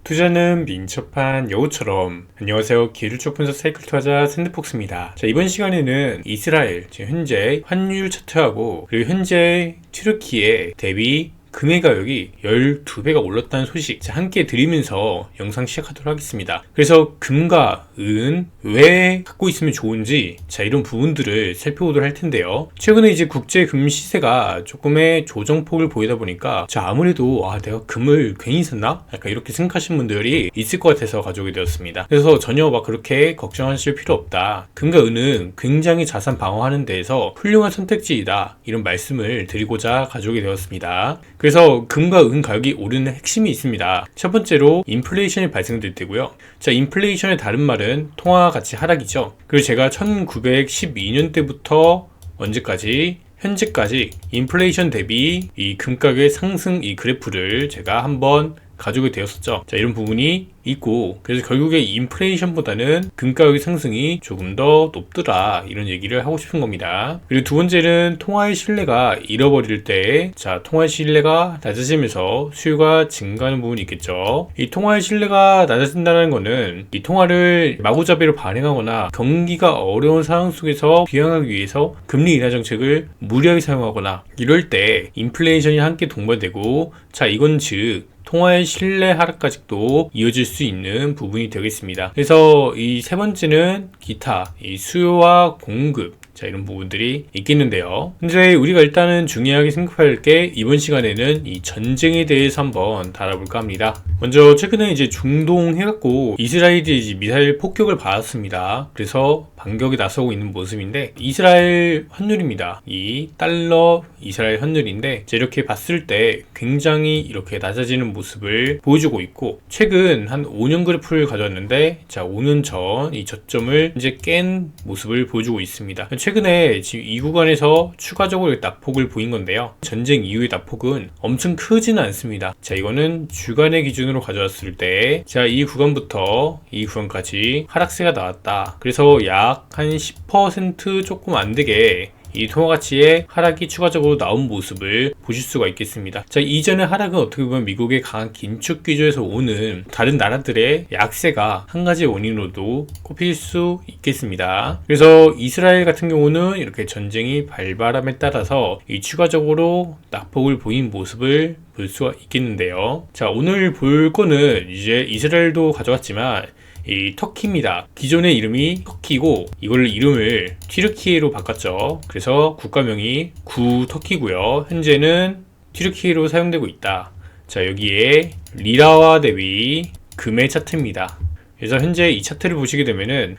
투자는 민첩한 여우처럼. 안녕하세요. 기술적 분석 사이클 투자자 샌드폭스입니다. 자, 이번 시간에는 이스라엘 지금 현재 환율 차트하고 그리고 현재 튀르키예 대비 금의 가격이 12배가 올랐다는 소식 함께 드리면서 영상 시작하도록 하겠습니다. 그래서 금과 은 왜 갖고 있으면 좋은지 이런 부분들을 살펴보도록 할 텐데요. 최근에 이제 국제 금 시세가 조금의 조정폭을 보이다 보니까 아무래도 내가 금을 괜히 샀나? 약간 이렇게 생각하시는 분들이 있을 것 같아서 가져오게 되었습니다. 그래서 전혀 그렇게 걱정하실 필요 없다. 금과 은은 굉장히 자산 방어하는 데에서 훌륭한 선택지이다. 이런 말씀을 드리고자 가져오게 되었습니다. 그래서 금과 은 가격이 오르는 핵심이 있습니다. 첫 번째로 인플레이션이 발생될 때고요. 인플레이션의 다른 말은 통화 가치 하락이죠. 그리고 제가 1912년 때부터 언제까지 현재까지 인플레이션 대비 이 금가격의 상승 이 그래프를 제가 한번 가지고 되었었죠. 이런 부분이 있고, 그래서 결국에 인플레이션보다는 금가격의 상승이 조금 더 높더라, 이런 얘기를 하고 싶은 겁니다. 그리고 두 번째는 통화의 신뢰가 잃어버릴 때 통화의 신뢰가 낮아지면서 수요가 증가하는 부분이 있겠죠. 이 통화의 신뢰가 낮아진다는 거는 이 통화를 마구잡이로 발행하거나 경기가 어려운 상황 속에서 비행하기 위해서 금리 인하 정책을 무리하게 사용하거나 이럴 때 인플레이션이 함께 동반되고, 이건 즉 통화의 신뢰 하락까지도 이어질 수 있는 부분이 되겠습니다. 그래서 이 세 번째는 기타, 이 수요와 공급, 이런 부분들이 있겠는데요. 근데 우리가 일단은 중요하게 생각할 게 이번 시간에는 이 전쟁에 대해서 한번 다뤄볼까 합니다. 먼저 최근에 이제 중동 해갖고 이스라엘이 이제 미사일 폭격을 받았습니다. 그래서 반격에 나서고 있는 모습인데, 이스라엘 환율입니다. 이 달러 이스라엘 환율인데 이렇게 봤을 때 굉장히 이렇게 낮아지는 모습을 보여주고 있고, 최근 한 5년 그래프를 가져왔는데 5년 전 이 저점을 이제 깬 모습을 보여주고 있습니다. 최근에 지금 이 구간에서 추가적으로 낙폭을 보인 건데요. 전쟁 이후의 낙폭은 엄청 크지는 않습니다. 이거는 주간의 기준으로 가져왔을 때 이 구간부터 이 구간까지 하락세가 나왔다. 그래서 약 한 10% 조금 안 되게 이 통화가치의 하락이 추가적으로 나온 모습을 보실 수가 있겠습니다. 이전의 하락은 어떻게 보면 미국의 강한 긴축 기조에서 오는 다른 나라들의 약세가 한 가지 원인으로도 꼽힐 수 있겠습니다. 그래서 이스라엘 같은 경우는 이렇게 전쟁이 발발함에 따라서 이 추가적으로 낙폭을 보인 모습을 볼 수가 있겠는데요. 오늘 볼 거는 이제 이스라엘도 가져왔지만 이 터키입니다. 기존의 이름이 터키고 이걸 이름을 튀르키예로 바꿨죠. 그래서 국가명이 구터키고요. 현재는 튀르키예로 사용되고 있다. 여기에 리라와 대비 금의 차트입니다. 그래서 현재 이 차트를 보시게 되면은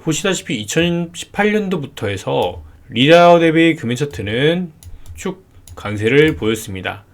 보시다시피 2018년도부터 해서 리라와 대비 금의 차트는 쭉 강세를 보였습니다.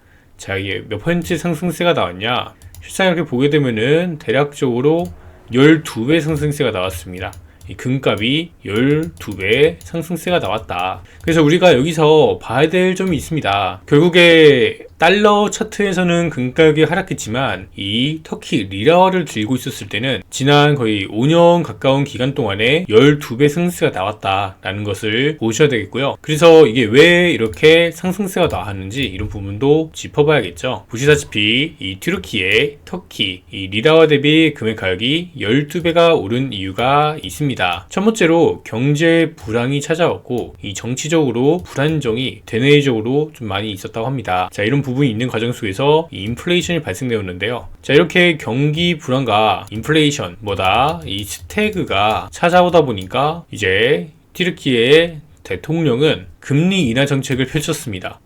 이게 몇 퍼센트 상승세가 나왔냐? 실상 이렇게 보게 되면은 대략적으로 12배 상승세가 나왔습니다. 이 금값이 12배 상승세가 나왔다. 그래서 우리가 여기서 봐야 될 점이 있습니다. 결국에 달러 차트에서는 금가격이 하락했지만 이 터키 리라화를 들고 있었을 때는 지난 거의 5년 가까운 기간 동안에 12배 상승세가 나왔다라는 것을 보셔야 되겠고요. 그래서 이게 왜 이렇게 상승세가 나왔는지 이런 부분도 짚어봐야겠죠. 보시다시피 이 튀르키예, 터키, 이 리라화 대비 금의 가격이 12배가 오른 이유가 있습니다. 첫 번째로 경제 불황이 찾아왔고, 이 정치적으로 불안정이 대내적으로 좀 많이 있었다고 합니다. 이런 부분이 있는 과정 속에서 이 인플레이션이 발생되었는데요. 이렇게 경기 불안과 인플레이션 이 스태그가 찾아오다 보니까 이제 튀르키예의 대통령은 금리 인하 정책을 펼쳤습니다.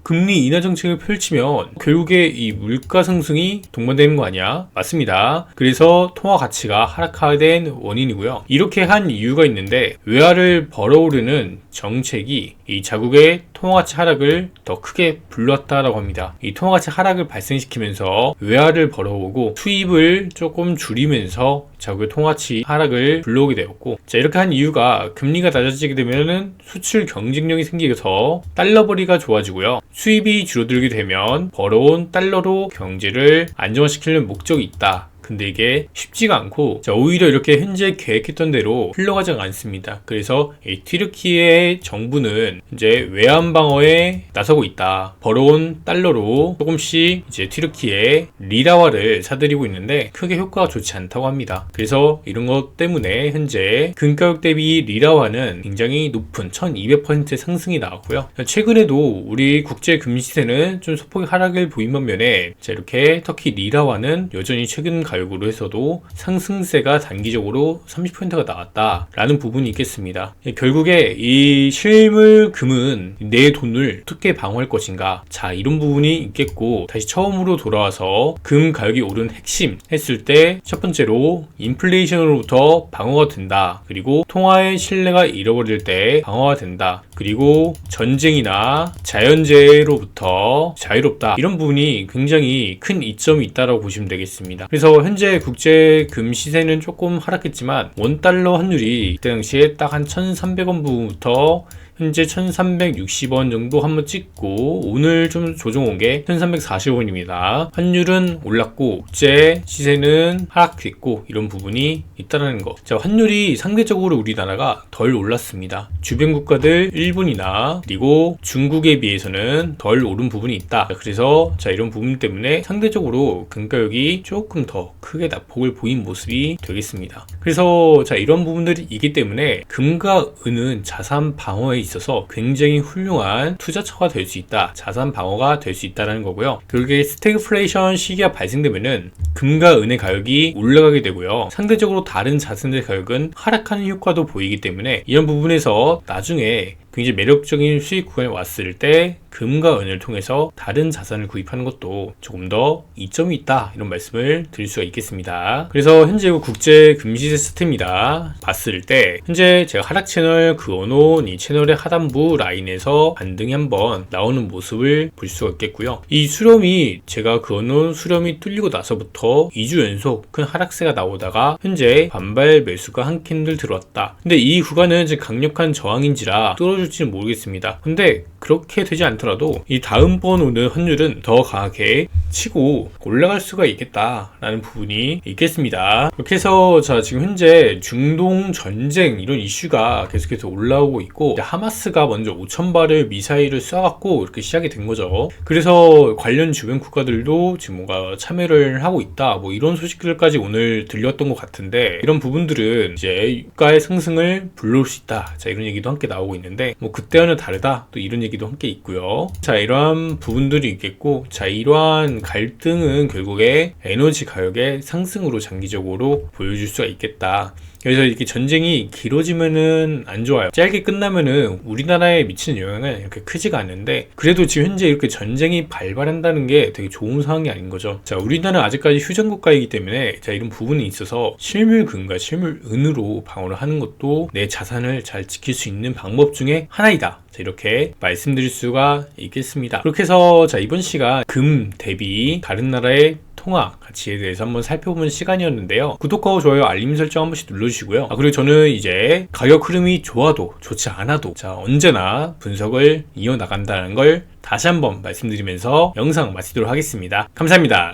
금리 인하 정책을 펼치면 결국에 이 물가 상승이 동반되는 거 아니야? 맞습니다. 그래서 통화 가치가 하락하게 된 원인이고요. 이렇게 한 이유가 있는데, 외화를 벌어오르는 정책이 이 자국의 통화 가치 하락을 더 크게 불러왔다라고 합니다. 이 통화 가치 하락을 발생시키면서 외화를 벌어오고 수입을 조금 줄이면서 자국의 통화 가치 하락을 불러오게 되었고, 이렇게 한 이유가 금리가 낮아지게 되면은 수출 경쟁력이 생기면서 달러 벌이가 좋아지고요. 수입이 줄어들게 되면 벌어온 달러로 경제를 안정화시키는 목적이 있다. 근데 이게 쉽지가 않고, 자, 오히려 이렇게 현재 계획했던 대로 흘러가지 않습니다. 그래서 이 튀르키예 정부는 이제 외환 방어에 나서고 있다. 벌어온 달러로 조금씩 이제 튀르키예 리라화를 사들이고 있는데 크게 효과가 좋지 않다고 합니다. 그래서 이런 것 때문에 현재 금가격 대비 리라화는 굉장히 높은 1200%의 상승이 나왔고요. 최근에도 우리 국제 금시세는 좀 소폭의 하락을 보인 반면에, 자, 이렇게 터키 리라화는 여전히 최근 가격으로 해서도 상승세가 단기적으로 30%가 나왔다라는 부분이 있겠습니다. 결국에 이 실물금은 내 돈을 어떻게 방어할 것인가, 자, 이런 부분이 있겠고, 다시 처음으로 돌아와서 금 가격이 오른 핵심 했을 때 첫 번째로 인플레이션으로부터 방어가 된다. 그리고 통화의 신뢰가 잃어버릴 때 방어가 된다. 그리고 전쟁이나 자연재해로부터 자유롭다. 이런 부분이 굉장히 큰 이점이 있다고 보시면 되겠습니다. 그래서 현재 국제 금 시세는 조금 하락했지만 원달러 환율이 그때 당시에 딱 한 1,300원 부분부터 현재 1360원 정도 한번 찍고, 오늘 좀 조정 온 게 1340원입니다. 환율은 올랐고 국제 시세는 하락했고, 이런 부분이 있다는 거. 자, 환율이 상대적으로 우리나라가 덜 올랐습니다. 주변 국가들 일본이나 그리고 중국에 비해서는 덜 오른 부분이 있다. 그래서 자, 이런 부분 때문에 상대적으로 금가격이 조금 더 크게 낙폭을 보인 모습이 되겠습니다. 그래서 자, 이런 부분들이 있기 때문에 금과 은은 자산 방어에 있어서 굉장히 훌륭한 투자처가 될 수 있다. 자산 방어가 될 수 있다는 거고요. 그렇게 스태그플레이션 시기가 발생되면은 금과 은의 가격이 올라가게 되고요. 상대적으로 다른 자산들의 가격은 하락하는 효과도 보이기 때문에 이런 부분에서 나중에 굉장히 매력적인 수익 구간에 왔을 때 금과 은을 통해서 다른 자산을 구입하는 것도 조금 더 이점이 있다, 이런 말씀을 드릴 수가 있겠습니다. 그래서 현재 국제 금시세 시스템이다 봤을 때 현재 제가 하락 채널 그어놓은 이 채널의 하단부 라인에서 반등이 한번 나오는 모습을 볼 수가 있겠고요. 이 수렴이 제가 그어놓은 수렴이 뚫리고 나서부터 2주 연속 큰 하락세가 나오다가 현재 반발 매수가 한 캔들 들어왔다. 근데 이 구간은 지금 강력한 저항인지라 뚫어줄지는 모르겠습니다. 근데 그렇게 되지 않더라도 이 다음번 오는 환율은 더 강하게 치고 올라갈 수가 있겠다라는 부분이 있겠습니다. 이렇게 해서 자, 지금 현재 중동 전쟁 이런 이슈가 계속해서 올라오고 있고, 하마스가 먼저 5,000발을 미사일을 쏴갖고 이렇게 시작이 된 거죠. 그래서 관련 주변 국가들도 지금 뭔가 참여를 하고 있다, 뭐 이런 소식들까지 오늘 들렸던 것 같은데, 이런 부분들은 이제 유가의 상승을 불러올 수 있다, 자, 이런 얘기도 함께 나오고 있는데, 뭐 그때와는 다르다, 또 이런 얘기도 함께 있고요. 자, 이러한 부분들이 있겠고, 자, 이러한 갈등은 결국에 에너지 가격의 상승으로 장기적으로 보여줄 수가 있겠다. 그래서 이렇게 전쟁이 길어지면은 안 좋아요. 짧게 끝나면은 우리나라에 미치는 영향은 이렇게 크지가 않는데, 그래도 지금 현재 이렇게 전쟁이 발발한다는 게 되게 좋은 상황이 아닌 거죠. 자, 우리나라는 아직까지 휴전 국가이기 때문에 자, 이런 부분이 있어서 실물금과 실물은으로 방어를 하는 것도 내 자산을 잘 지킬 수 있는 방법 중에 하나이다. 자, 이렇게 말씀드릴 수가 있겠습니다. 그렇게 해서 자, 이번 시간 금 대비 다른 나라의 통화 가치에 대해서 한번 살펴보는 시간이었는데요. 구독하고 좋아요, 알림 설정 한 번씩 눌러주시고요. 그리고 저는 이제 가격 흐름이 좋아도 좋지 않아도 자, 언제나 분석을 이어나간다는 걸 다시 한번 말씀드리면서 영상 마치도록 하겠습니다. 감사합니다.